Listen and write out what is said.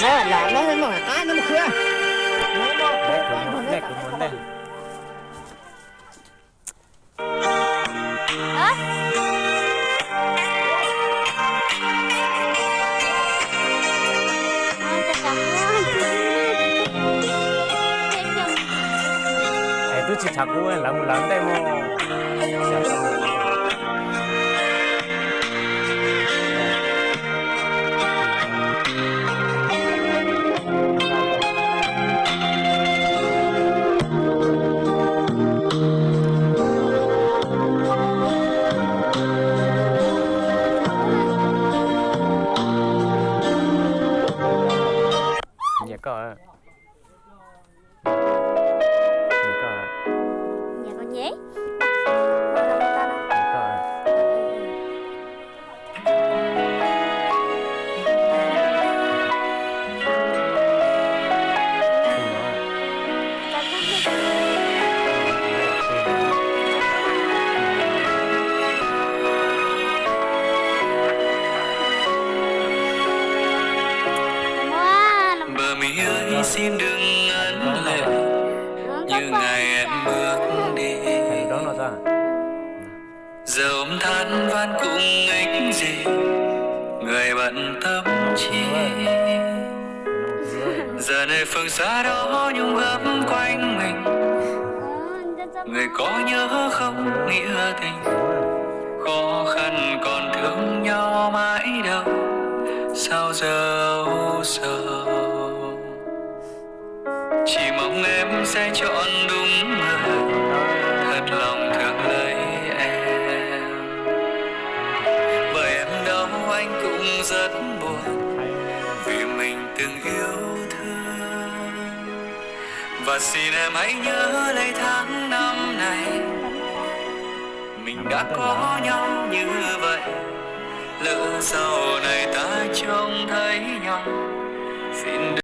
là nó mà ai nó mà khưa Đẹp của muốn đây. Itu cicaku lamu-lantai mau. Nhà có à? Nhà có à? Nhà con nhé. Nhà có à? Bờ mi ơi xin đừng ngăn lệ như ngày em bước đi. Đó nó ra. Giờ ôm than van cũng ích gì, người bận tâm chi. Giờ nơi phương xa đó nhung gấp quanh mình, người có nhớ không nghĩa tình. Khó khăn còn thương nhau mãi đâu, sao giờ âu sầu. Chỉ mong em sẽ chọn đúng người, thật lòng thương lấy em. Bởi em đâu anh cũng rất buồn, vì mình từng yêu thương. Và xin em hãy nhớ lấy tháng năm này, mình đã có nhau như vậy. Lỡ sau